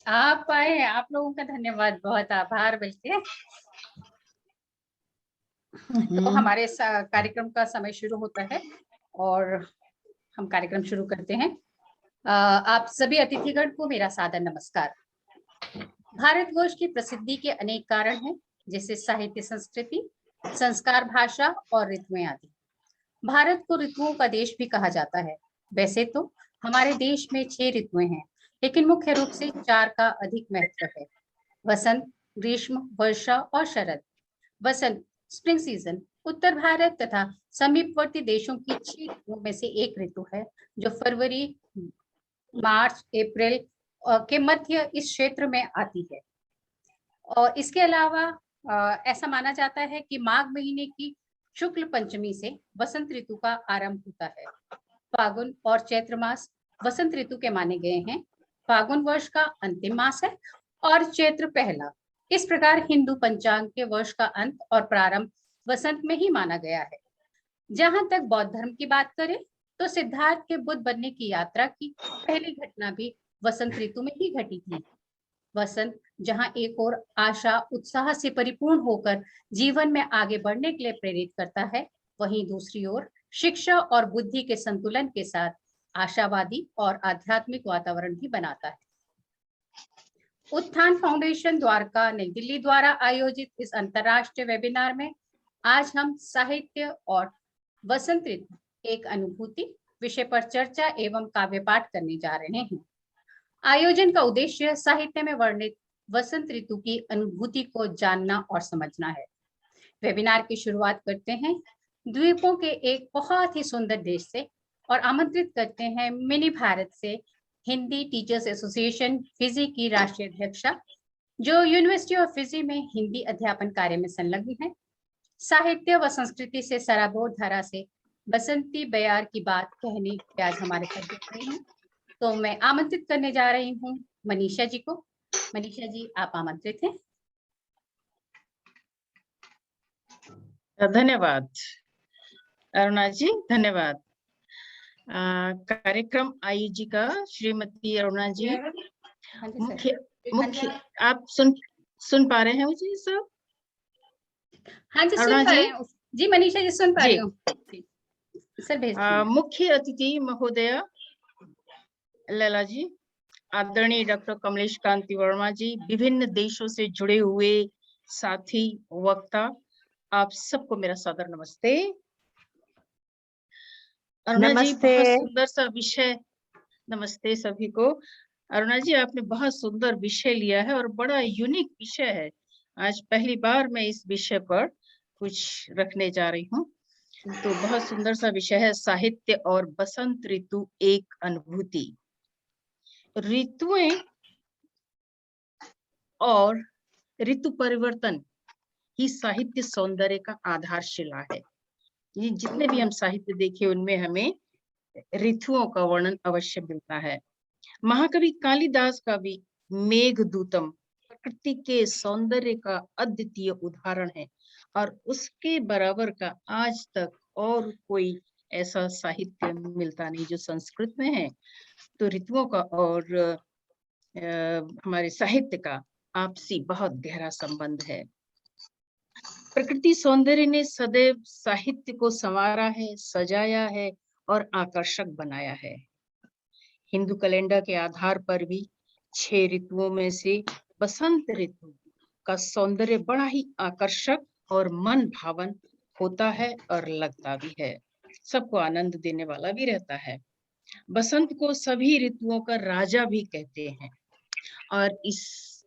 आप आए, आप लोगों का धन्यवाद, बहुत आभार। बल्कि तो हमारे कार्यक्रम का समय शुरू होता है और हम कार्यक्रम शुरू करते हैं। आप सभी अतिथिगण को मेरा सादर नमस्कार। भारतवर्ष की प्रसिद्धि के अनेक कारण हैं, जैसे साहित्य, संस्कृति, संस्कार, भाषा और ऋतुएं आदि। भारत को ऋतुओं का देश भी कहा जाता है। वैसे तो हमारे देश में 6 ऋतुएं हैं, लेकिन मुख्य रूप से 4 का अधिक महत्व है। वसंत, ग्रीष्म, वर्षा और शरद। वसंत स्प्रिंग सीजन उत्तर भारत तथा समीपवर्ती देशों की 6 ऋतुओं में से एक ऋतु है, जो फरवरी, मार्च, अप्रैल के मध्य इस क्षेत्र में आती है। और इसके अलावा ऐसा माना जाता है कि माघ महीने की शुक्ल पंचमी से वसंत ऋतु का आरंभ होता है। फागुन और चैत्र मास वसंत ऋतु के माने गए हैं। फागुन वर्ष का अंतिम मास है और चैत्र पहला। इस प्रकार हिंदू पंचांग के वर्ष का अंत और प्रारंभ वसंत में ही माना गया है। जहां तक बौद्ध धर्म की बात करें तो सिद्धार्थ के बुद्ध बनने की यात्रा की पहली घटना भी वसंत ऋतु में ही घटी थी। वसंत जहां एक और आशा, उत्साह से परिपूर्ण होकर जीवन में आगे बढ़ने के लिए प्रेरित करता है, वहीं दूसरी ओर शिक्षा और बुद्धि के संतुलन के साथ आशावादी और आध्यात्मिक वातावरण भी बनाता है। उत्थान फाउंडेशन द्वारका, नई दिल्ली द्वारा आयोजित इस अंतरराष्ट्रीय वेबिनार में आज हम साहित्य और वसंत ऋतु एक अनुभूति विषय पर चर्चा एवं काव्य पाठ करने जा रहे हैं। आयोजन का उद्देश्य साहित्य में वर्णित वसंत ऋतु की अनुभूति को जानना और समझना है। वेबिनार की शुरुआत करते हैं द्वीपों के एक बहुत ही सुंदर देश से और आमंत्रित करते हैं मिनी भारत से हिंदी टीचर्स एसोसिएशन फिजी की राष्ट्रीय अध्यक्षा, जो यूनिवर्सिटी ऑफ फिजी में हिंदी अध्यापन कार्य में संलग्न है। साहित्य व संस्कृति से सराबोर धारा से बसंती बयार की बात कहने के आज हमारे साथ जुड़ रही हैं। तो मैं आमंत्रित करने जा रही हूँ मनीषा जी को। मनीषा जी, आप आमंत्रित हैं। धन्यवाद अरुणा जी, धन्यवाद। कार्यक्रम आयोजिका श्रीमती अरुणा जी, मुख्य आप सुन पा रहे हैं मुझे सब? हाँ जी, सुन पा रहे हैं जी। मनीषा जी सुन पा रही हूँ सर। भेज मुख्य अतिथि महोदय लैला जी, आदरणीय डॉक्टर कमलेश कांति वर्मा जी, विभिन्न देशों से जुड़े हुए साथी वक्ता, आप सबको मेरा सादर नमस्ते। अरुणा जी, बहुत सुंदर सा विषय। नमस्ते सभी को। अरुणा जी, आपने बहुत सुंदर विषय लिया है और बड़ा यूनिक विषय है। आज पहली बार मैं इस विषय पर कुछ रखने जा रही हूँ। तो बहुत सुंदर सा विषय है, साहित्य और बसंत ऋतु एक अनुभूति। ऋतुएं और ऋतु परिवर्तन ही साहित्य सौंदर्य का आधारशिला है। ये जितने भी हम साहित्य देखे उनमें हमें ऋतुओं का वर्णन अवश्य मिलता है। महाकवि कालिदास का भी मेघदूतम प्रकृति के सौंदर्य का अद्वितीय उदाहरण है और उसके बराबर का आज तक और कोई ऐसा साहित्य मिलता नहीं जो संस्कृत में है। तो ऋतुओं का और हमारे साहित्य का आपसी बहुत गहरा संबंध है। प्रकृति सौंदर्य ने सदैव साहित्य को संवारा है, सजाया है और आकर्षक बनाया है। हिंदू कैलेंडर के आधार पर भी 6 ऋतुओं में से बसंत ऋतु का सौंदर्य बड़ा ही आकर्षक और मन भावन होता है और लगता भी है, सबको आनंद देने वाला भी रहता है। बसंत को सभी ऋतुओं का राजा भी कहते हैं और इस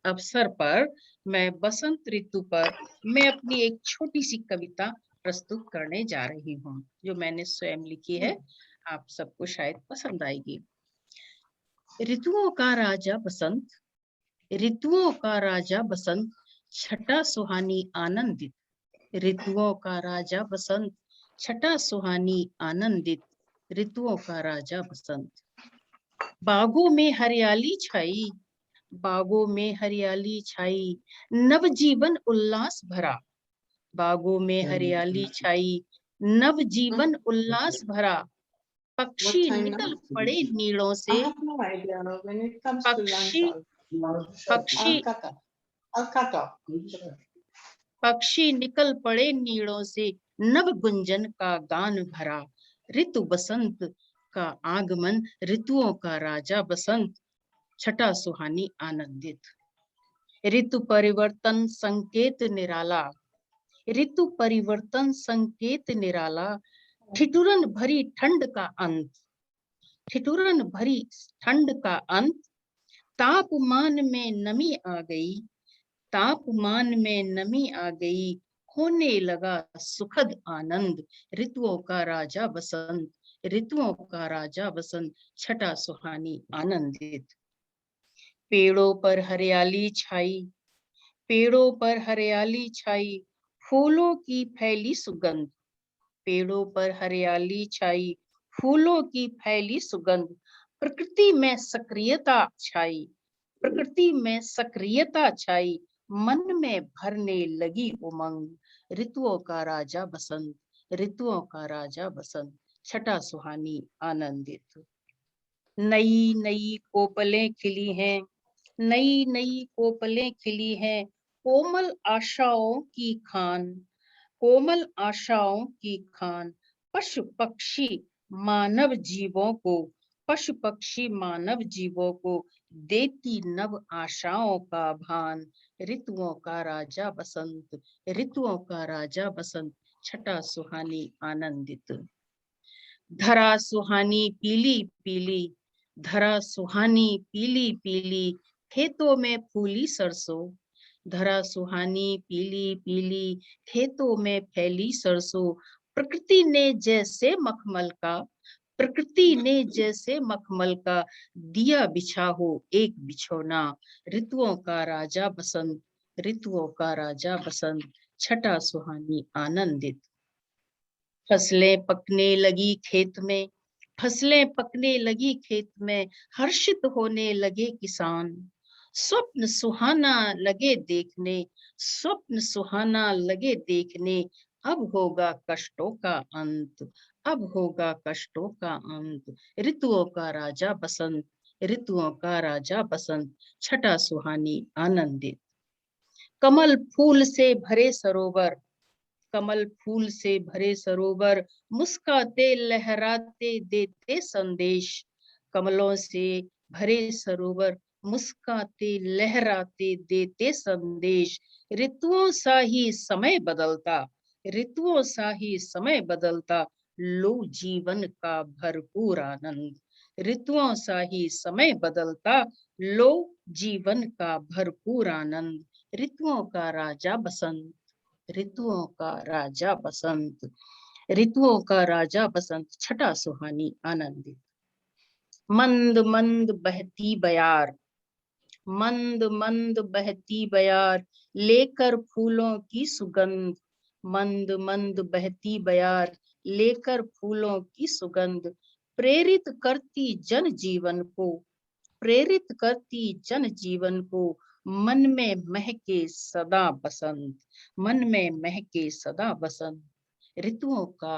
अवसर पर मैं बसंत ऋतु पर मैं अपनी एक छोटी सी कविता प्रस्तुत करने जा रही हूँ, जो मैंने स्वयं लिखी है। आप सबको शायद पसंद आएगी। ऋतुओं का राजा बसंत, ऋतुओं का राजा बसंत, छटा सुहानी आनंदित। ऋतुओं का राजा बसंत, छटा सुहानी आनंदित। ऋतुओं का राजा बसंत। बागों में हरियाली छाई, बागों में हरियाली छाई, नव जीवन उल्लास भरा। बागों में हरियाली छाई, नव जीवन उल्लास भरा। पक्षी निकल पड़े नीड़ों से, पक्षी पक्षी पक्षी निकल पड़े नीड़ों से, नव गुंजन का गान भरा। ऋतु बसंत का आगमन, ऋतुओं का राजा बसंत, छठा सुहानी आनंदित। ऋतु परिवर्तन संकेत निराला, ऋतु परिवर्तन संकेत निराला, ठिठुरन भरी ठंड का अंत, ठिठुरन भरी ठंड का अंत, तापमान में नमी आ गई, तापमान में नमी आ गई, होने लगा सुखद आनंद। ऋतुओं का राजा बसंत, ऋतुओं का राजा बसंत, छठा सुहानी आनंदित। पेड़ों पर हरियाली छाई, पेड़ों पर हरियाली छाई, फूलों की फैली सुगंध, पेड़ों पर हरियाली छाई, फूलों की फैली सुगंध, प्रकृति में सक्रियता छाई, प्रकृति में सक्रियता छाई, मन में भरने लगी उमंग। ऋतुओं का राजा बसंत, ऋतुओं का राजा बसंत, छठा सुहानी आनंदित। नई नई कोपलें खिली हैं, नई नई कोपलें खिली हैं, कोमल आशाओं की खान, कोमल आशाओं की खान, पशु पक्षी मानव जीवों को, पशु पक्षी मानव जीवों को देती नव आशाओं का भान। ऋतुओं का राजा बसंत, ऋतुओं का राजा बसंत, छठा सुहानी आनंदित। धरा सुहानी पीली पीली, धरा सुहानी पीली पीली, खेतों में फूली सरसों, धरा सुहानी पीली पीली, खेतों में फैली सरसों, प्रकृति ने जैसे मखमल का, प्रकृति ने जैसे मखमल का दिया बिछा हो एक बिछौना। ऋतुओं का राजा बसंत, ऋतुओं का राजा बसंत, छठा सुहानी आनंदित। फसलें पकने लगी खेत में, फसलें पकने लगी खेत में, हर्षित होने लगे किसान, स्वप्न सुहाना लगे देखने, स्वप्न सुहाना लगे देखने, अब होगा कष्टों का अंत, अब होगा कष्टों का अंत। ऋतुओं का राजा बसंत, ऋतुओं का राजा बसंत, छठा सुहानी आनंदित। कमल फूल से भरे सरोवर, कमल फूल से भरे सरोवर, मुस्काते लहराते देते संदेश, कमलों से भरे सरोवर, मुस्काते लहराते देते संदेश। ऋतुओं सा ही समय बदलता, ऋतुओं सा ही समय बदलता, लो जीवन का भरपूर आनंद। ऋतुओं सा ही समय बदलता, लो जीवन का भरपूर आनंद। ऋतुओं का राजा बसंत, ऋतुओं का राजा बसंत, ऋतुओं का राजा बसंत, छठा सुहानी आनंदित। मंद मंद बहती बयार, मंद मंद बहती बयार, लेकर फूलों की सुगंध, मंद मंद बहती बयार, लेकर फूलों की सुगंध, प्रेरित करती जन जीवन को, प्रेरित करती जन जीवन को, मन में महके सदा बसंत, मन में महके सदा बसंत। ऋतुओं का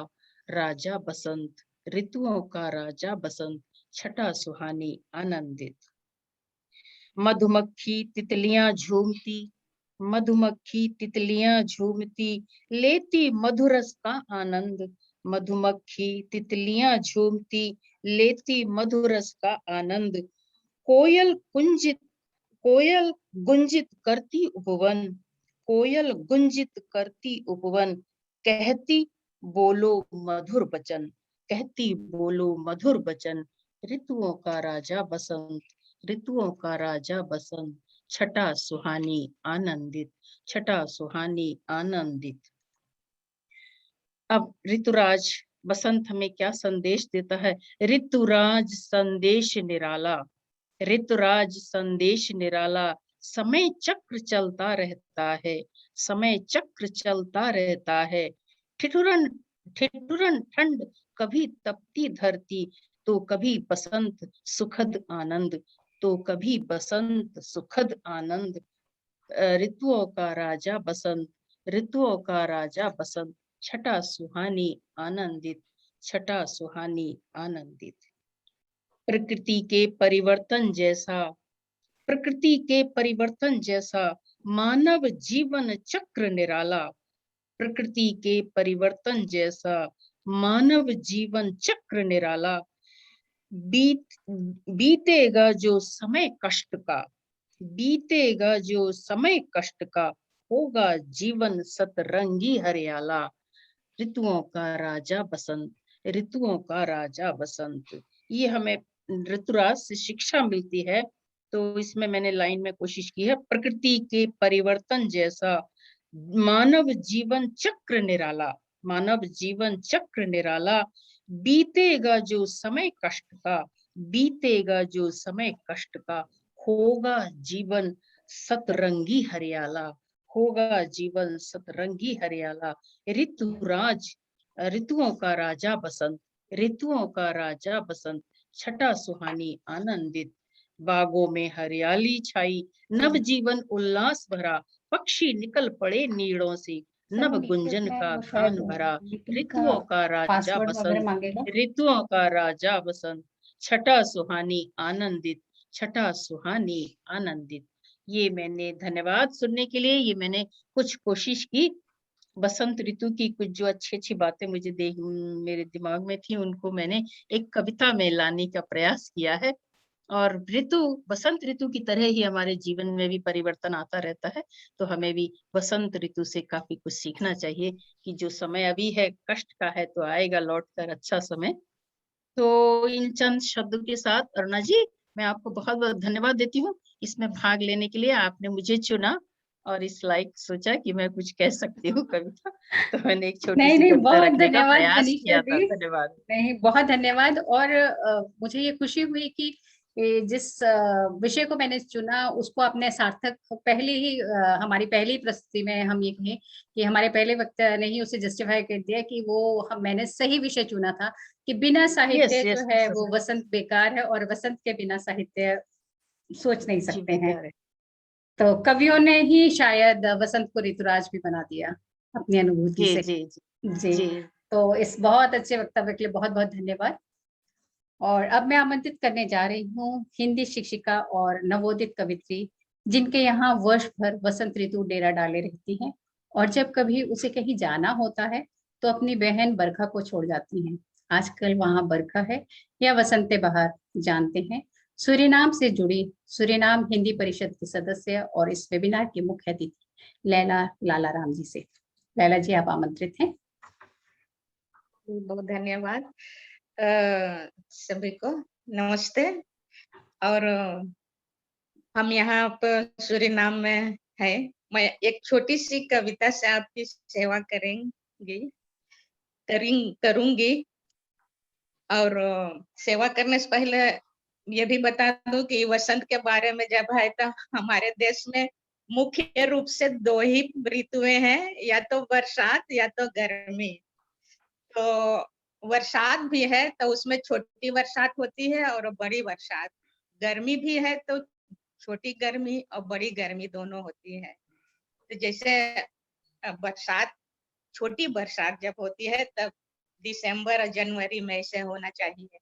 राजा बसंत, ऋतुओं का राजा बसंत, छठा सुहानी आनंदित। मधुमक्खी तितलियां झूमती, मधुमक्खी तितलियां झूमती, लेती मधुरस का आनंद, मधुमक्खी तितलियां झूमती, लेती मधुरस का आनंद। कोयल कुंजित, कोयल गुंजित करती उपवन, कोयल गुंजित करती उपवन, कहती बोलो मधुर वचन, कहती बोलो मधुर वचन। ऋतुओं का राजा बसंत, ऋतुओं का राजा बसंत, छठा सुहानी आनंदित, छठा सुहानी आनंदित। अब ऋतुराज बसंत हमें क्या संदेश देता है? ऋतुराज संदेश निराला, ऋतुराज संदेश निराला, समय चक्र चलता रहता है, समय चक्र चलता रहता है। ठिठुरन ठिठुरन ठंड, कभी तपती धरती, तो कभी बसंत सुखद आनंद, तो कभी बसंत सुखद आनंद। ऋतुओं का राजा बसंत, ऋतुओं का राजा बसंत, छठा सुहानी आनंदित। छठा सुहानी आनंदित। प्रकृति के परिवर्तन जैसा, प्रकृति के परिवर्तन जैसा मानव जीवन चक्र निराला। प्रकृति के परिवर्तन जैसा मानव जीवन चक्र निराला। बीतेगा जो समय कष्ट का, बीतेगा जो समय कष्ट का, होगा जीवन सतरंगी हरियाला। ऋतुओं का राजा बसंत, ऋतुओं का राजा बसंत। ये हमें ऋतुराज से शिक्षा मिलती है। तो इसमें मैंने लाइन में कोशिश की है, प्रकृति के परिवर्तन जैसा मानव जीवन चक्र निराला, मानव जीवन चक्र निराला। बीतेगा जो समय कष्ट का, बीतेगा जो समय कष्ट का, होगा जीवन सतरंगी हरियाला, होगा जीवन सतरंगी हरियाला। ऋतुराज, ऋतुओं का राजा बसंत, ऋतुओं का राजा बसंत। छठा सुहानी आनंदित। बागों में हरियाली छाई, नव जीवन उल्लास भरा। पक्षी निकल पड़े नीड़ों से, नव गुंजन का वो गान शायद भरा। मीटिंग का ऋतुओं का राजा पासवर्ड वगैरह बसंत, मांगेगा। ऋतुओं का राजा बसंत। छठा सुहानी आनंदित, छठा सुहानी आनंदित। ये मैंने, धन्यवाद सुनने के लिए। ये मैंने कुछ कोशिश की, बसंत ऋतु की कुछ जो अच्छी अच्छी बातें मुझे मेरे दिमाग में थी, उनको मैंने एक कविता में लाने का प्रयास किया है। और ऋतु, बसंत ऋतु की तरह ही हमारे जीवन में भी परिवर्तन आता रहता है। तो हमें भी बसंत ऋतु से काफी कुछ सीखना चाहिए कि जो समय अभी है कष्ट का है, तो आएगा लौट कर अच्छा समय। तो इन चंद शब्दों के साथ अरुणा जी, मैं आपको बहुत बहुत धन्यवाद देती हूँ इसमें भाग लेने के लिए। आपने मुझे चुना और इस लायक सोचा कि मैं कुछ कह सकती हूँ कविता, तो मैंने एक छोटी नहीं सी नहीं, कविता बहुत रखने का धन्यवाद प्रयास मनीषा किया था। जी। धन्यवाद। नहीं, बहुत धन्यवाद। और मुझे ये खुशी हुई कि जिस विषय को मैंने चुना उसको आपने सार्थक, पहले ही हमारी पहली प्रस्तुति में हम ये कहें कि हमारे पहले वक्ता ने ही उसे जस्टिफाई कर दिया कि मैंने सही विषय चुना था, कि बिना यस साहित्य जो यस है यस, वो वसंत बेकार है, और वसंत के बिना साहित्य सोच नहीं जी सकते हैं। बेकार है। तो कवियों ने ही शायद वसंत को ऋतुराज भी बना दिया अपनी अनुभूति जी से। जी जी जी। जी। तो इस बहुत अच्छे वक्तव्य के लिए बहुत बहुत धन्यवाद। और अब मैं आमंत्रित करने जा रही हूँ हिंदी शिक्षिका और नवोदित कवित्री, जिनके यहाँ वर्ष भर वसंत ऋतु डेरा डाले रहती हैं, और जब कभी उसे कहीं जाना होता है तो अपनी बहन बरखा को छोड़ जाती हैं। आजकल वहाँ बरखा है या वसंत बहार, जानते हैं। सूरीनाम से जुड़ी सूरीनाम हिंदी परिषद की सदस्य और इस वेबिनार की मुख्य अतिथि लैला लाला राम जी से। लैला जी, आप आमंत्रित हैं। बहुत धन्यवाद। सभी को नमस्ते। और हम यहाँ पर सूरीनाम में है। मैं एक छोटी सी कविता से आपकी सेवा करूंगी। और सेवा करने से पहले ये भी बता दूं कि वसंत के बारे में जब है तो हमारे देश में मुख्य रूप से दो ही ऋतुएं हैं, या तो बरसात या तो गर्मी। तो बरसात भी है तो उसमें छोटी बरसात होती है और बड़ी बरसात। गर्मी भी है तो छोटी गर्मी और बड़ी गर्मी दोनों होती है। तो जैसे बरसात, छोटी बरसात जब होती है तब दिसंबर और जनवरी में से होना चाहिए,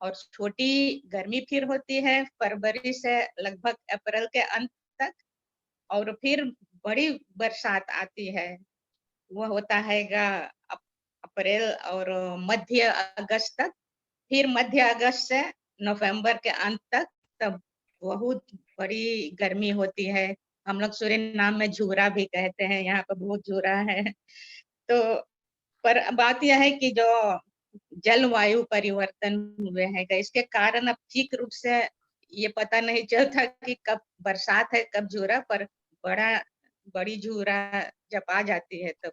और छोटी गर्मी फिर होती है फरवरी से लगभग अप्रैल के अंत तक। और फिर बड़ी बरसात आती है, वो होता है अप्रैल और मध्य अगस्त तक। फिर मध्य अगस्त से नवंबर के अंत तक, तब बहुत बड़ी गर्मी होती है। हम लोग सूरीनाम में झूरा भी कहते हैं, यहाँ पर बहुत झूरा है। तो पर बात यह है कि जो जलवायु परिवर्तन हुए हैं, इसके कारण अब ठीक रूप से ये पता नहीं चलता कि कब बरसात है कब झूरा। पर बड़ी झूरा जब आ जाती है तो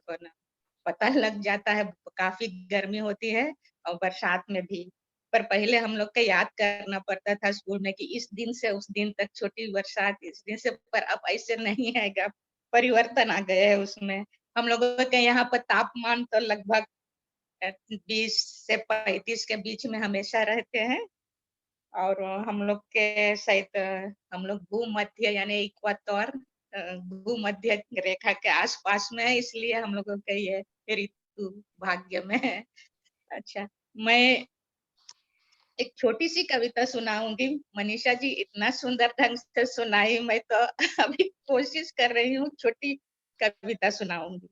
पता लग जाता है, काफी गर्मी होती है और बरसात में भी। पर पहले हम लोग को याद करना पड़ता था स्कूल में कि इस दिन से उस दिन तक छोटी बरसात, इस दिन से। पर अब ऐसे नहीं है, परिवर्तन आ गए है उसमें। हम लोगों के यहाँ पर तापमान तो लगभग 20 से 35 के बीच में हमेशा रहते हैं। और हम लोग के शायद हम लोग भूमध्य यानी इक्वातोर, भूमध्य रेखा के आसपास में है, इसलिए हम लोगों के ये ऋतु भाग्य में है। अच्छा, मैं एक छोटी सी कविता सुनाऊंगी। मनीषा जी इतना सुंदर ढंग से सुनाई, मैं तो अभी कोशिश कर रही हूँ छोटी कविता सुनाऊंगी,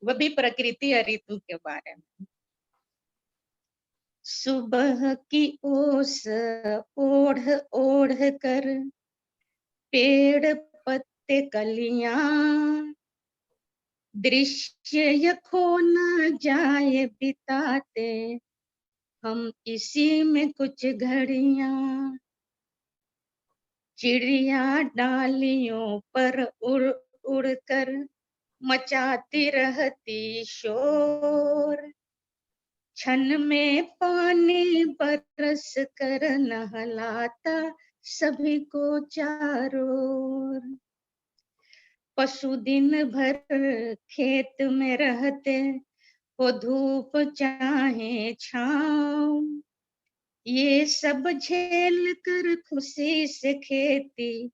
वो भी प्रकृति और ऋतु के बारे में। सुबह की ओस ओढ़ ओढ़ कर पेड़ पत्ते कलियां, दृश्य ये खो न जाए बिताते हम इसी में कुछ घड़ियां। चिड़िया डालियों पर उड़ उड़ कर मचाती रहती शोर, क्षण में पानी बरस कर नहलाता सभी को चारों ओर। पशु दिन भर खेत में रहते हो धूप चाहे छाँव, ये सब झेल कर खुशी से खेती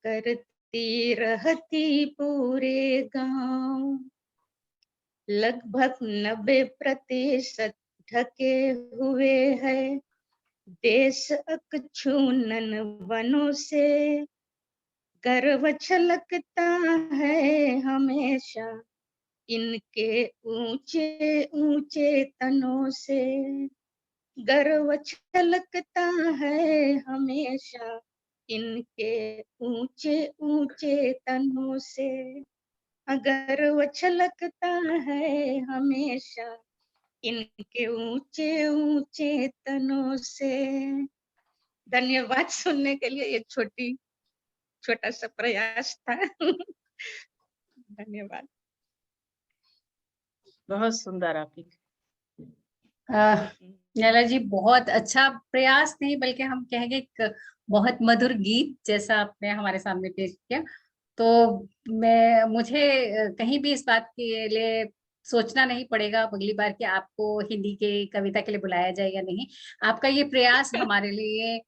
करती रहती पूरे गांव। लगभग 90% ढके हुए है देश अकछूनन वनों से, गर्व छलकता है हमेशा इनके ऊंचे ऊंचे तनों से, गर्व छलकता है हमेशा इनके ऊंचे ऊंचे तनों से, गर्व छलकता है हमेशा इनके ऊंचे ऊंचे तनों से। धन्यवाद सुनने के लिए। ये छोटा सा प्रयास था। धन्यवाद। बहुत सुंदर आपकी। नैला जी बहुत अच्छा प्रयास नहीं बल्कि हम कहेंगे एक बहुत मधुर गीत जैसा आपने हमारे सामने पेश किया। तो मुझे कहीं भी इस बात के लिए सोचना नहीं पड़ेगा अगली बार कि आपको हिंदी के कविता के लिए बुलाया जाए या नहीं। आपका ये प्रयास हमारे लिए,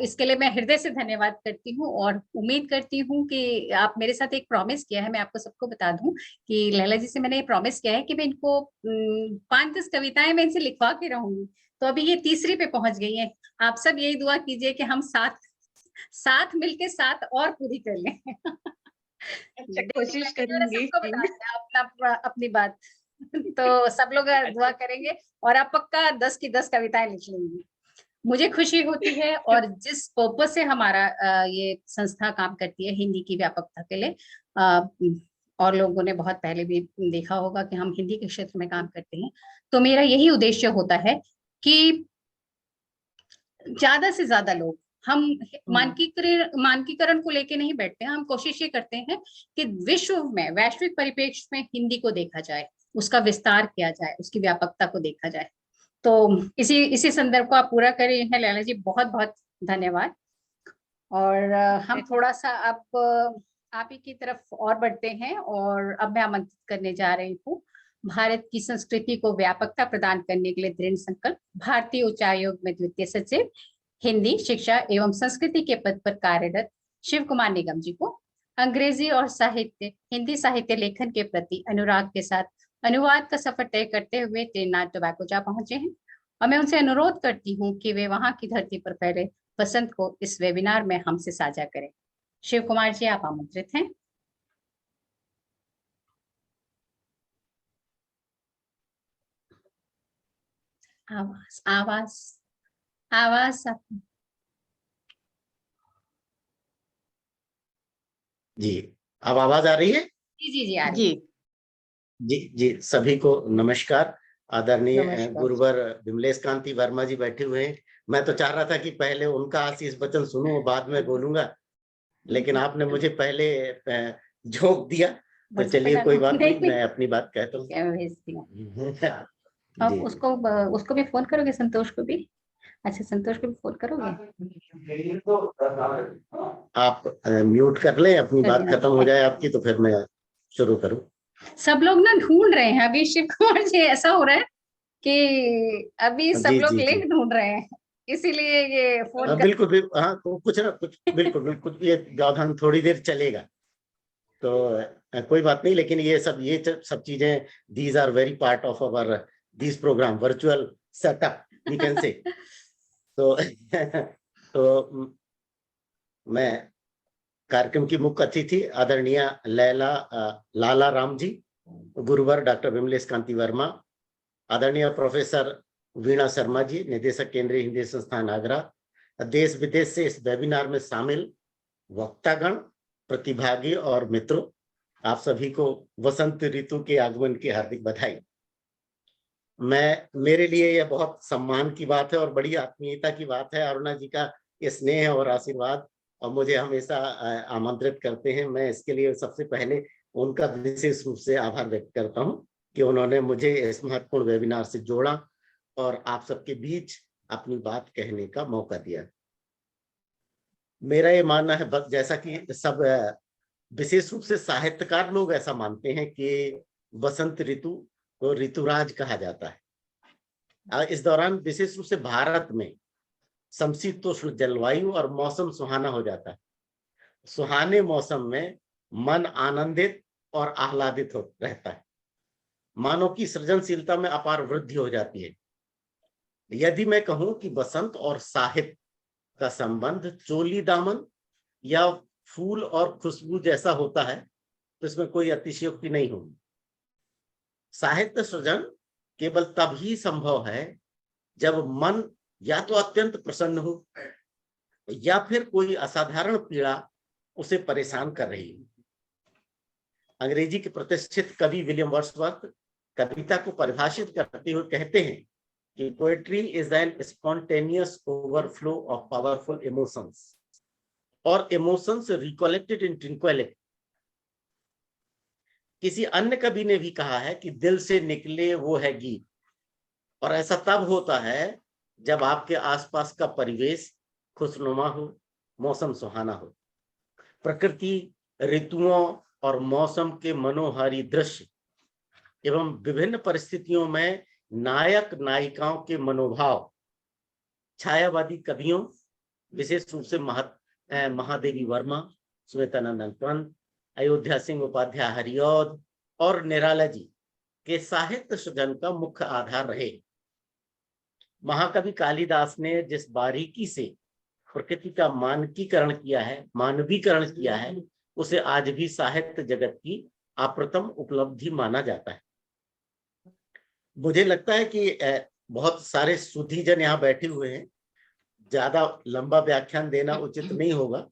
इसके लिए मैं हृदय से धन्यवाद करती हूँ और उम्मीद करती हूँ कि आप मेरे साथ एक प्रॉमिस किया है। मैं आपको सबको बता दूं कि लैला जी से मैंने ये प्रॉमिस किया है कि मैं इनको 5-10 कविताएं मैं इनसे लिखवा के रहूंगी। तो अभी ये तीसरी पे पहुंच गई है। आप सब यही दुआ कीजिए कि हम साथ मिलके साथ और पूरी कर लें। अच्छा, कोशिश करूंगी। सबको बता दें अपनी बात। तो सब लोग दुआ करेंगे और आप पक्का 10 की 10 कविताएं लिख लेंगी। मुझे खुशी होती है और जिस पर्पस से हमारा ये संस्था काम करती है हिंदी की व्यापकता के लिए, और लोगों ने बहुत पहले भी देखा होगा कि हम हिंदी के क्षेत्र में काम करते हैं, तो मेरा यही उद्देश्य होता है कि ज्यादा से ज्यादा लोग, हम मानकीकरण को लेके नहीं बैठते हैं। हम कोशिश ये करते हैं कि विश्व में, वैश्विक परिप्रेक्ष्य में हिंदी को देखा जाए, उसका विस्तार किया जाए, उसकी व्यापकता को देखा जाए। तो इसी संदर्भ को आप पूरा कर रही हैं लैला जी, बहुत बहुत धन्यवाद। और हम थोड़ा सा अब आप ही की तरफ और बढ़ते हैं और अब मैं आमंत्रित करने जा रही हूँ भारत की संस्कृति को व्यापकता प्रदान करने के लिए दृढ़ संकल्प भारतीय उच्चायोग में द्वितीय सचिव हिंदी शिक्षा एवं संस्कृति के पद पर कार्यरत शिव कुमार निगम जी को अंग्रेजी और हिंदी साहित्य लेखन के प्रति अनुराग के साथ अनुवाद का सफर तय करते हुए त्रिनाद टोबैगो जा पहुंचे हैं। और मैं उनसे अनुरोध करती हूँ कि वे वहां की धरती पर फैले वसंत को इस वेबिनार में हमसे साझा करें। शिव कुमार जी, आप आमंत्रित हैं। आवाज आवाज आवाज जी, अब आवाज आ रही है? जी जी जी आ रही है। जी जी, सभी को नमस्कार। आदरणीय गुरुवर विमलेश कांति वर्मा जी बैठे हुए हैं। मैं तो चाह रहा था कि पहले उनका आशीष वचन सुनूं, बाद में बोलूंगा, लेकिन आपने मुझे पहले झोंक दिया, तो चलिए कोई बात नहीं, मैं अपनी बात कहता हूँ। आप उसको भी फोन करोगे, संतोष को भी? अच्छा, संतोष को भी फोन करोगे? आप म्यूट कर लें, अपनी बात खत्म हो जाए आपकी, तो फिर मैं शुरू करूं। सब लोग ना ढूंढ रहे हैं अभी शिव कुमार जी, ऐसा हो रहा है कि अभी सब लोग लिंक ढूंढ रहे हैं, इसीलिए ये फोन बिल्कुल हाँ, तो कुछ ना कुछ बिल्कुल ये व्यवधान थोड़ी देर चलेगा, तो कोई बात नहीं। लेकिन ये सब चीजें, these are very part of our this programme, virtual setup, we can say. तो तो मैं कार्यक्रम की मुख्य अतिथि आदरणीय लाला राम जी, गुरुवर डॉक्टर विमलेश कांति वर्मा, आदरणीय प्रोफेसर वीणा शर्मा जी, निदेशक केंद्रीय हिंदी संस्थान आगरा, देश विदेश से इस वेबिनार में शामिल वक्तागण, प्रतिभागी और मित्रों, आप सभी को वसंत ऋतु के आगमन की हार्दिक बधाई। मेरे लिए यह बहुत सम्मान की बात है और बड़ी आत्मीयता की बात है, अरुणा जी का ये स्नेह और आशीर्वाद, और मुझे हमेशा आमंत्रित करते हैं। मैं इसके लिए सबसे पहले उनका विशेष रूप से आभार व्यक्त करता हूं कि उन्होंने मुझे इस महत्वपूर्ण वेबिनार से जोड़ा और आप सबके बीच अपनी बात कहने का मौका दिया। मेरा ये मानना है, जैसा कि सब विशेष रूप से साहित्यकार लोग ऐसा मानते हैं कि वसंत ऋतु को ऋतुराज कहा जाता है। इस दौरान विशेष रूप से भारत में समशीतोष्ण जलवायु और मौसम सुहाना हो जाता है। सुहाने मौसम में मन आनंदित और आह्लादित हो रहता है, मानव की सृजनशीलता में अपार वृद्धि हो जाती है। यदि मैं कहूं कि बसंत और साहित्य का संबंध चोली दामन या फूल और खुशबू जैसा होता है तो इसमें कोई अतिशयोक्ति नहीं होगी। साहित्य सृजन केवल तभी संभव है जब मन या तो अत्यंत प्रसन्न हो या फिर कोई असाधारण पीड़ा उसे परेशान कर रही हो। अंग्रेजी के प्रतिष्ठित कवि विलियम वर्ड्सवर्थ कविता को परिभाषित करते हुए कहते हैं कि poetry is an spontaneous overflow of powerful emotions और इमोशंस रिकलेक्टेड इन ट्रैंक्विलिटी। किसी अन्य कवि ने भी कहा है कि दिल से निकले वो है गीत, और ऐसा तब होता है जब आपके आसपास का परिवेश खुशनुमा हो, मौसम सुहाना हो। प्रकृति, ऋतुओं और मौसम के मनोहारी दृश्य एवं विभिन्न परिस्थितियों में नायक नायिकाओं के मनोभाव छायावादी कवियों, विशेष रूप से महादेवी वर्मा, श्वेतानंदन पंत, अयोध्या सिंह उपाध्याय हरिऔध और निराला जी के साहित्य सृजन का मुख्य आधार रहे। महाकवि कालिदास ने जिस बारीकी से प्रकृति का मानवीकरण किया है, उसे आज भी साहित्य जगत की अप्रथम उपलब्धि माना जाता है। मुझे लगता है कि बहुत सारे सुधीजन यहाँ बैठे हुए हैं, ज्यादा लंबा व्याख्यान देना उचित नहीं होगा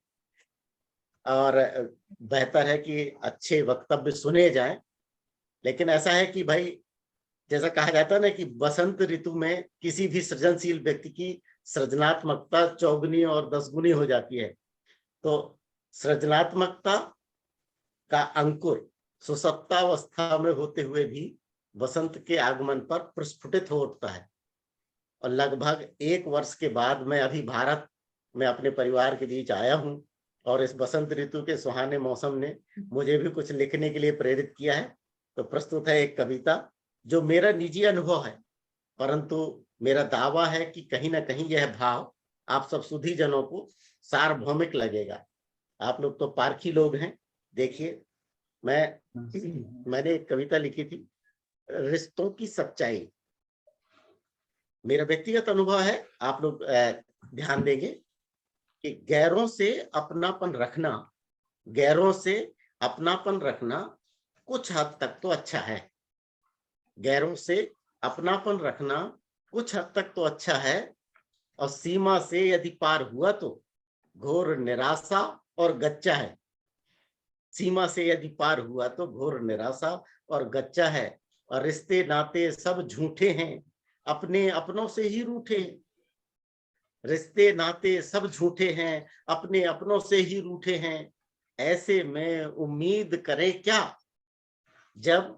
और बेहतर है कि अच्छे वक्तव्य सुने जाएं। लेकिन ऐसा है कि भाई, जैसा कहा जाता है ना कि बसंत ऋतु में किसी भी सृजनशील व्यक्ति की सृजनात्मकता चौगुनी और दसगुनी हो जाती है। तो सृजनात्मकता का अंकुर सुसप्तावस्था में होते हुए भी वसंत के आगमन पर प्रस्फुटित हो उठता है। और लगभग 1 वर्ष के बाद मैं अभी भारत में अपने परिवार के बीच आया हूँ और इस बसंत ऋतु के सुहाने मौसम ने मुझे भी कुछ लिखने के लिए प्रेरित किया है। तो प्रस्तुत है एक कविता जो मेरा निजी अनुभव है, परंतु मेरा दावा है कि कहीं ना कहीं यह भाव आप सब सुधी जनों को सार्वभौमिक लगेगा। आप लोग तो पारखी लोग हैं। देखिए, मैंने एक कविता लिखी थी, रिश्तों की सच्चाई। मेरा व्यक्तिगत अनुभव है, आप लोग ध्यान देंगे कि गैरों से अपनापन रखना कुछ हद तक तो अच्छा है। गैरों से अपनापन रखना कुछ हद तक तो अच्छा है, और सीमा से यदि पार हुआ तो घोर निराशा और गच्चा है। सीमा से यदि पार हुआ तो घोर निराशा और गच्चा है। और रिश्ते नाते सब झूठे हैं, अपने अपनों से ही रूठे हैं। रिश्ते नाते सब झूठे हैं, अपने अपनों से ही रूठे हैं। ऐसे में उम्मीद करे क्या, जब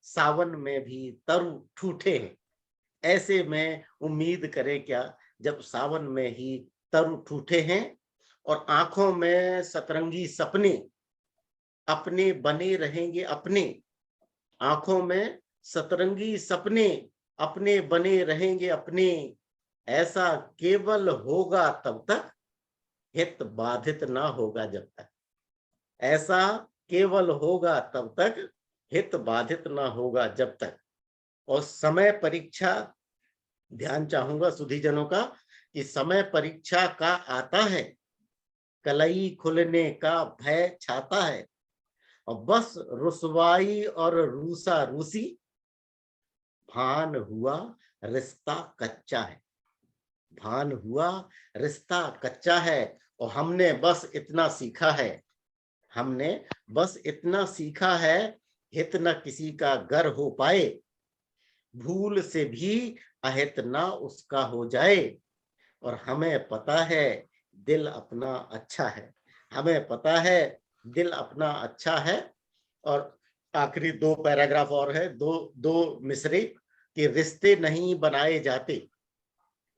सावन में भी तरु ठूठे हैं। ऐसे में उम्मीद करे क्या, जब सावन में ही तरु ठूठे हैं। और आंखों में सतरंगी सपने अपने बने रहेंगे अपने। आंखों में सतरंगी सपने अपने बने रहेंगे अपने। ऐसा केवल होगा तब तक, हित बाधित ना होगा जब तक। ऐसा केवल होगा तब तक, हित बाधित ना होगा जब तक। और समय परीक्षा ध्यान चाहूंगा सुधीजनों का कि समय परीक्षा का आता है, कलई खुलने का भय छाता है, और बस रुसवाई और रूसा रूसी, भान हुआ रिश्ता कच्चा है। भान हुआ रिश्ता कच्चा है, और हमने बस इतना सीखा है, हमने बस इतना सीखा है, हित न किसी का गर हो पाए, भूल से भी अहित ना उसका हो जाए। और हमें पता है दिल अपना अच्छा है, हमें पता है दिल अपना अच्छा है। और आखिरी 2 पैराग्राफ और है, दो मिसरे, कि रिश्ते नहीं बनाए जाते,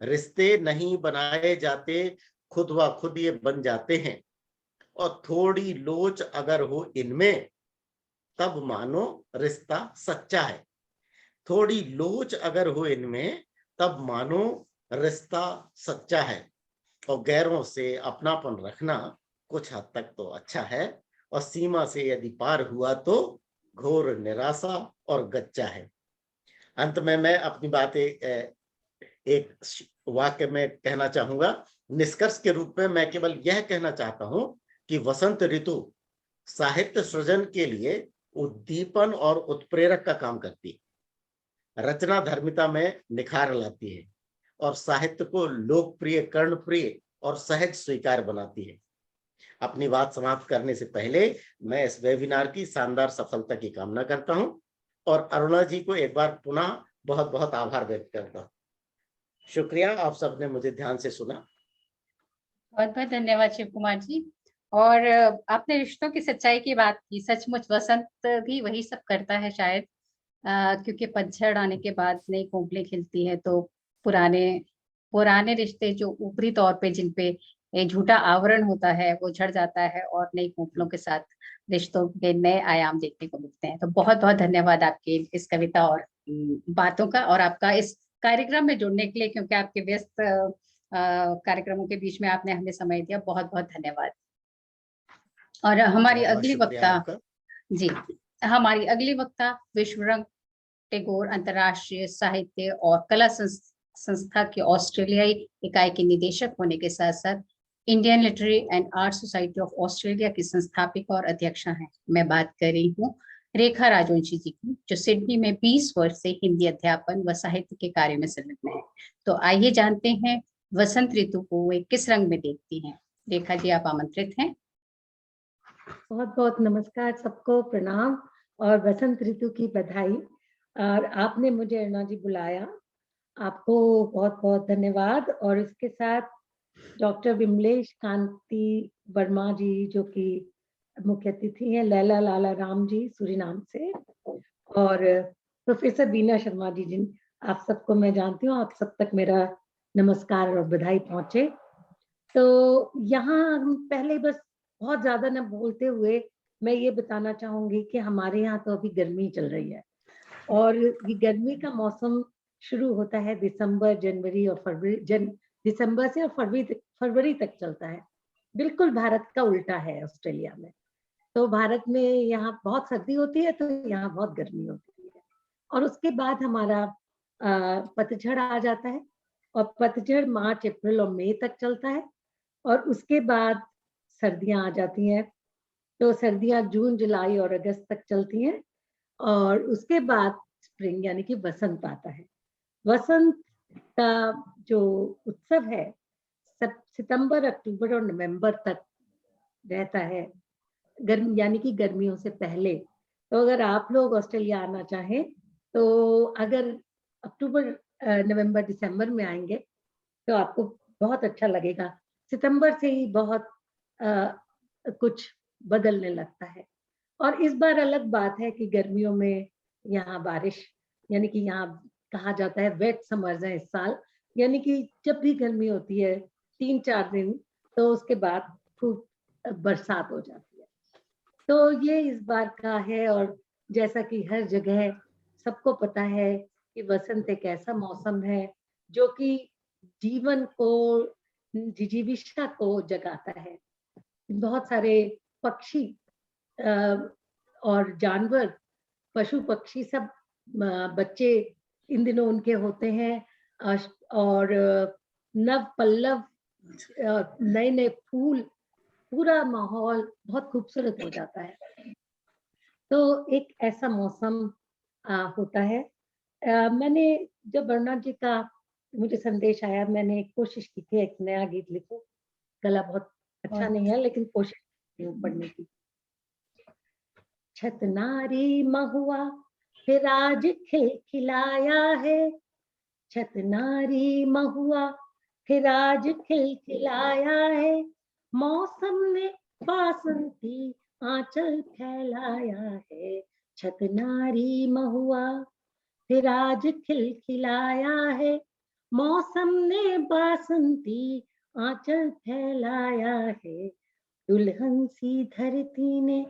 रिश्ते नहीं बनाए जाते, खुद व खुद ये बन जाते हैं, और थोड़ी लोच अगर हो इनमें, तब मानो रिश्ता सच्चा है। थोड़ी लोच अगर हो इनमें, तब मानो रिश्ता सच्चा है। और गैरों से अपनापन रखना कुछ हद तक तो अच्छा है, और सीमा से यदि पार हुआ तो घोर निराशा और गच्चा है। अंत में मैं अपनी बात एक वाक्य में कहना चाहूंगा। निष्कर्ष के रूप में मैं केवल यह कहना चाहता हूं कि वसंत ऋतु साहित्य सृजन के लिए उद्दीपन और उत्प्रेरक का काम करती है, रचना धर्मिता में निखार लाती है, और साहित्य को लोकप्रिय, कर्णप्रिय और सहज स्वीकार बनाती है। अपनी बात समाप्त करने से पहले मैं इस वेबिनार की शानदार सफलता की कामना करता हूं, और अरुणा जी को एक बार पुनः बहुत बहुत आभार व्यक्त करता हूं। शुक्रिया, आप सबने मुझे ध्यान से सुना। बहुत बहुत धन्यवाद शिव कुमार जी। और आपने रिश्तों की सच्चाई की बात की, सचमुच वसंत भी वही सब करता है शायद, क्योंकि पतझड़ आने के बाद नई कोंपलें खिलती है, तो पुराने पुराने रिश्ते जो ऊपरी तौर पे जिन पे झूठा आवरण होता है वो झड़ जाता है, और नई कोंपलों के साथ रिश्तों के नए आयाम देखने को मिलते हैं। तो बहुत बहुत धन्यवाद आपके इस कविता और बातों का, और आपका इस कार्यक्रम में जुड़ने के लिए, क्योंकि आपके व्यस्त कार्यक्रमों के बीच में आपने हमें समय दिया। बहुत बहुत धन्यवाद। और हमारी बहुत अगली शुक्रिया वक्ता, आपका। जी, हमारी अगली वक्ता विश्वरंग टैगोर अंतर्राष्ट्रीय साहित्य और कला संस्था की ऑस्ट्रेलियाई इकाई के निदेशक होने के साथ साथ Indian literary and art society of Australia की संस्थापिका और अध्यक्षा हैं। मैं बात कर रही हूँ रेखा राजवंशी जी की, जो सिडनी में 20 वर्ष से हिंदी अध्यापन व साहित्य के कार्य में संलग्न है। तो आइए जानते हैं वसंत ऋतु को वे किस रंग में देखती हैं। रेखा जी, आप आमंत्रित हैं। बहुत बहुत नमस्कार सबको, प्रणाम और वसंत ऋतु की बधाई। और आपने मुझे अरुणा जी बुलाया, आपको बहुत बहुत धन्यवाद। और इसके साथ डॉक्टर विमलेश कांति वर्मा जी, जो कि मुख्य अतिथि हैं, लैला लाला राम जी सूरीनाम से, और प्रोफेसर बीना शर्मा जी, जिन आप सबको मैं जानती हूँ, आप सब तक मेरा नमस्कार और बधाई पहुंचे। तो यहाँ हम पहले बस बहुत ज्यादा न बोलते हुए मैं ये बताना चाहूंगी कि हमारे यहाँ तो अभी गर्मी चल रही है, और ये गर्मी का मौसम शुरू होता है दिसंबर, जनवरी और फरवरी। दिसंबर से और फरवरी तक चलता है। बिल्कुल भारत का उल्टा है ऑस्ट्रेलिया में। तो भारत में यहाँ बहुत सर्दी होती है, तो यहाँ बहुत गर्मी होती है। और उसके बाद हमारा पतझड़ आ जाता है, और पतझड़ मार्च, अप्रैल और मई तक चलता है। और उसके बाद सर्दियां आ जाती हैं। तो सर्दियां जून, जुलाई और अगस्त तक चलती हैं। और उसके बाद स्प्रिंग यानी कि वसंत आता है। वसंत का जो उत्सव है सितंबर, अक्टूबर और नवंबर तक रहता है, गर्मी यानी कि गर्मियों से पहले। तो अगर आप लोग ऑस्ट्रेलिया आना चाहें, तो अगर अक्टूबर, नवंबर, दिसंबर में आएंगे तो आपको बहुत अच्छा लगेगा। सितंबर से ही बहुत कुछ बदलने लगता है। और इस बार अलग बात है कि गर्मियों में यहाँ बारिश, यानी कि यहाँ कहा जाता है वेट समर्स है इस साल, यानी कि जब भी गर्मी होती है 3-4 दिन, तो उसके बाद खूब बरसात हो जाती है। तो ये इस बार का है। और जैसा कि हर जगह सबको पता है कि वसंत एक ऐसा मौसम है जो कि जीवन को, जिजीविषा को जगाता है। बहुत सारे पक्षी और जानवर, पशु पक्षी सब, बच्चे इन दिनों उनके होते हैं और नव पल्लव, नए नए फूल, पूरा माहौल बहुत खूबसूरत हो जाता है। तो एक ऐसा मौसम होता है। मैंने जब वर्णा जी का मुझे संदेश आया, मैंने कोशिश की थी एक नया गीत लिखूं। गला बहुत अच्छा नहीं है, लेकिन कोशिश की हूं पढ़ने की। छत नारी महुआ फिर आज खिलखिलाया है, छत नारी महुआ फिर आज खिलखिलाया है, मौसम ने बासंती आंचल फैलाया है, छत नारी महुआ फिर आज खिलखिलाया है, मौसम ने बासंती आंचल फैलाया है, दुल्हन सी धरती ने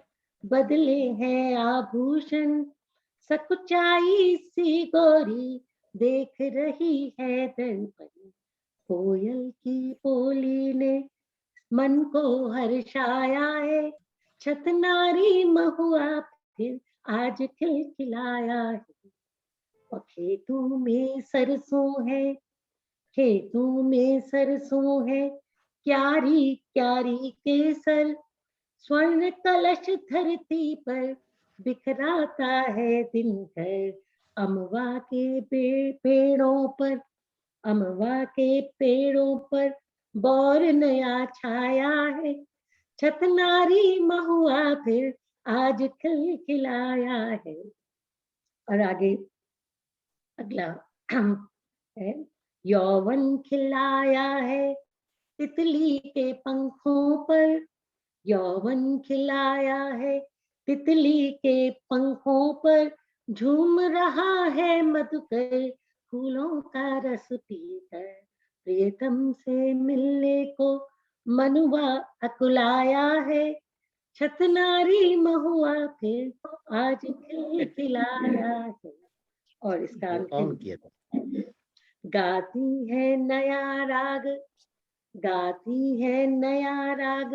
बदले हैं आभूषण, सकुचाई सी गोरी देख रही है दर्पण, कोयल की बोली ने मन को हर्षाया है, छत नारी महुआ फिर आज खिलखिलाया है, और खेतों में सरसों है, खेतों में सरसों है, क्यारी क्यारी केसर, स्वर्ण कलश धरती पर बिखराता है दिनकर, अमवा के पेड़ों पर, अमवा के पेड़ों पर बौर नया छाया है, छत नारी महुआ फिर आज खिलखिलाया है। और आगे अगला है, यौवन खिलाया है तितली के पंखों पर, यौवन खिलाया है तितली के पंखों पर, झूम रहा है मधुकर फूलों का रस पीकर, प्रियतम से मिलने को मनुआ अकुलाया है, छत नारी महुआ फिर आज खिलखिलाया है। और इसका अंतिम, गाती है नया राग, गाती है नया राग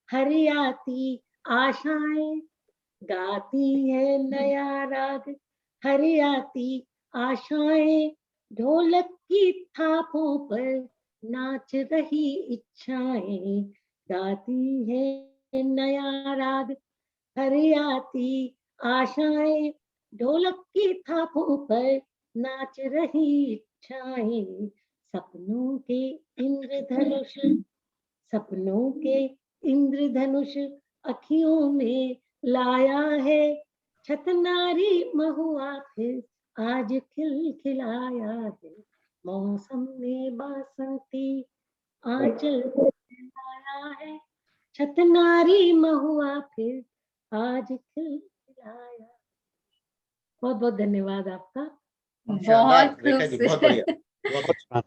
हरियाती आशाएं, गाती है नया राग हरियाती आशाएं, ढोलक की थापों पर नाच रही इच्छाएं, गाती है नया राग हरियाती आशाएं, ढोलक की थापों पर नाच रही इच्छाएं, सपनों के इंद्रधनुष, सपनों के इंद्रधनुष अखियों में लाया है, छत नारी महुआ फिर आज खिलखिलाया है, मौसम में बासंती आंचल फैलाया है, छत नारी महुआ फिर आज खिलखिलाया। बहुत बहुत धन्यवाद आपका। बहुत रेखा जी, बहुत बढ़िया,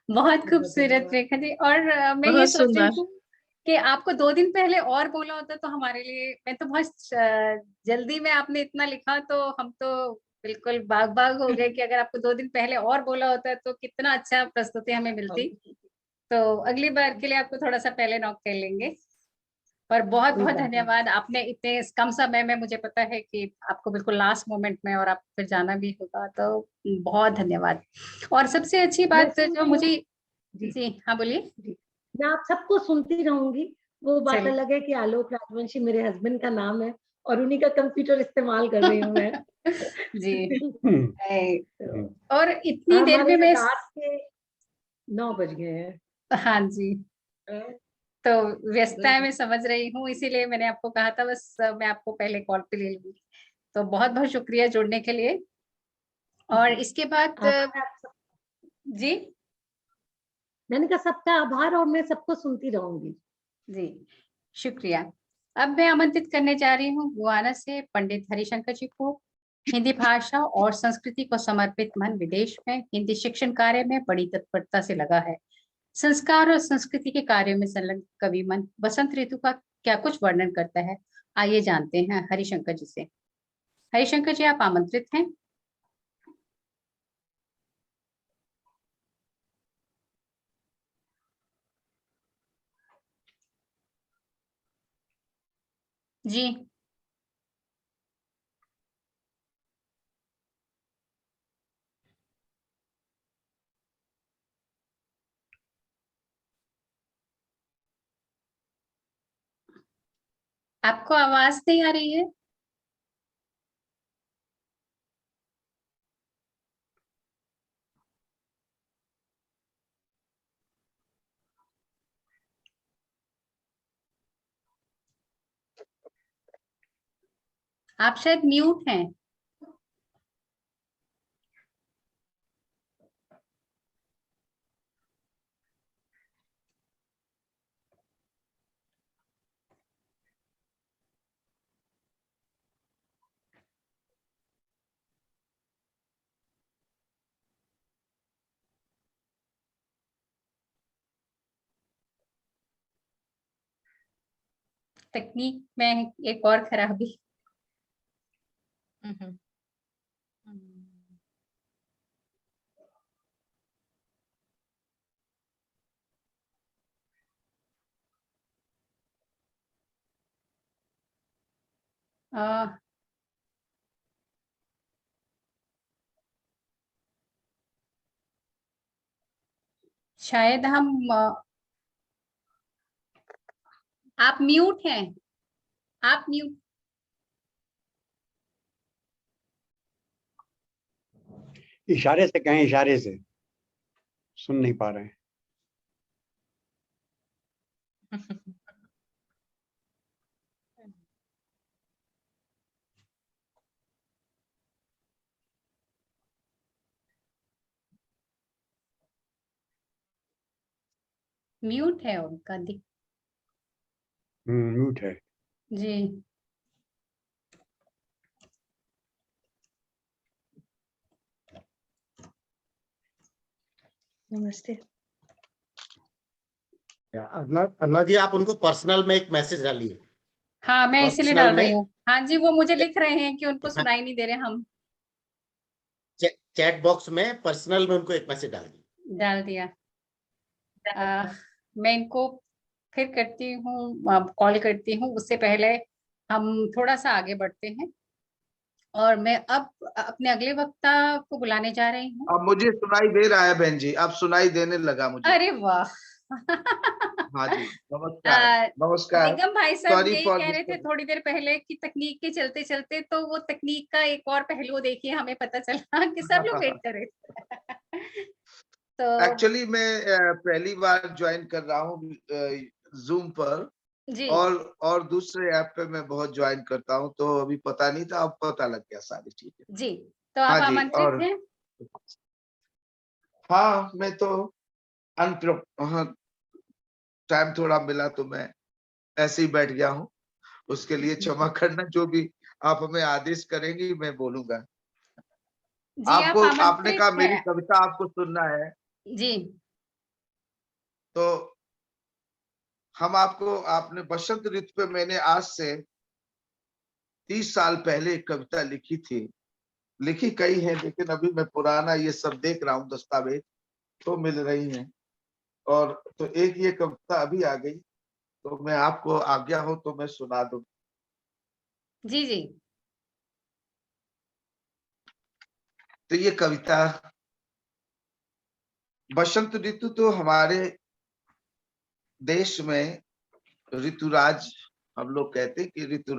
बहुत खूबसूरत रेखा जी। और मैं ये सोच रही हूँ कि आपको 2 दिन पहले और बोला होता तो हमारे लिए, मैं तो बहुत जल्दी में आपने इतना लिखा तो हम तो बिल्कुल बाग बाग हो गए कि अगर आपको 2 दिन पहले और बोला होता तो कितना अच्छा प्रस्तुति हमें मिलती। तो अगली बार के लिए आपको थोड़ा सा पहले नॉक कर लेंगे। पर बहुत बहुत धन्यवाद, आपने इतने कम समय में, मुझे पता है कि आपको बिल्कुल लास्ट मोमेंट में और आप फिर जाना भी होगा, तो बहुत धन्यवाद। और सबसे अच्छी बात जो मुझे, जी हाँ बोलिए। मैं आप सबको सुनती रहूंगी, वो बात अलग है कि आलोक राजवंशी मेरे हस्बैंड का नाम है और उन्हीं का कंप्यूटर इस्तेमाल कर रही हूँ मैं। जी और इतनी देर में मैं रात के 9 बज गए हैं। हाँ जी, तो व्यस्तता में समझ रही हूँ, इसीलिए मैंने आपको कहा था बस मैं आपको पहले कॉल पे ले लूंगी। तो बहुत बहुत शुक्रिया जुड़ने के लिए। और इसके बाद जी, मैंने कहा सबका आभार और मैं सबको सुनती रहूंगी। जी शुक्रिया। अब मैं आमंत्रित करने जा रही हूँ गुआना से पंडित हरिशंकर जी को। हिंदी भाषा और संस्कृति को समर्पित मन विदेश में हिंदी शिक्षण कार्य में बड़ी तत्परता से लगा है। संस्कार और संस्कृति के कार्यों में संलग्न कवि मन बसंत ऋतु का क्या कुछ वर्णन करता है, आइए जानते हैं हरिशंकर जी से। हरिशंकर जी, आप आमंत्रित हैं। जी आपको आवाज नहीं आ रही है? आप शायद म्यूट हैं। तकनीक में एक और खराबी। हम्म। आ, शायद हम आप म्यूट हैं। आप म्यूट। इशारे से कहें, इशारे से सुन नहीं पा रहे हैं। म्यूट है उनका म्यूट है। जी। नमस्ते। अन्ना जी, आप उनको पर्सनल में एक मैसेज डालिए। हाँ, मैं इसीलिए पर्सनल डाल रही में हूँ। हाँ जी, वो मुझे लिख रहे हैं कि उनको सुनाई नहीं दे रहे। हम चैट बॉक्स में पर्सनल में उनको एक मैसेज डाल दिए। डाल दिया। मैं इनको फिर करती हूँ, कॉल करती हूँ। उससे पहले हम थोड़ा सा आगे बढ़ते हैं और मैं अब अपने अगले वक्ता को बुलाने जा रही हूँ। अब मुझे सुनाई दे रहा है बहन जी, अब सुनाई देने लगा मुझे। अरे वाह। हाँ जी, नमस्कार। नमस्कार। निगम भाई साहब सॉरी यही फॉर कह रहे थे थोड़ी देर पहले कि तकनीक के चलते चलते, तो वो तकनीक का एक और पहलू देखिए, हमें पता चला कि सब लोग वेट कर रहे थे। तो एक्चुअली मैं पहली बार ज्वाइन कर रहा हूँ जूम पर, जी और दूसरे ऐप पे मैं बहुत ज्वाइन करता हूँ, तो अभी पता नहीं था, अब पता लग गया सारी चीजें। जी। तो आप हाँ जी। आमंत्रित और हैं। हाँ, मैं तो हाँ, टाइम थोड़ा मिला तो मैं ऐसे ही बैठ गया हूँ। उसके लिए क्षमा करना, जो भी आप हमें आदेश करेंगी मैं बोलूंगा। जी आप आपको, आपने आमंत्रित कहा मेरी हैं। कविता आपको सुनना है, जी तो हम आपको, आपने बसंत ऋतु पे मैंने आज से 30 साल पहले एक कविता लिखी थी। लिखी कई है, लेकिन अभी मैं पुराना ये सब देख रहा हूँ, दस्तावेज तो मिल रही हैं, और तो एक ये कविता अभी आ गई, तो मैं आपको आज्ञा हो तो मैं सुना दूं। जी जी। तो ये कविता, बसंत ऋतु तो हमारे देश में ऋतुराज, हम लोग कहते हैं कि ऋतुराज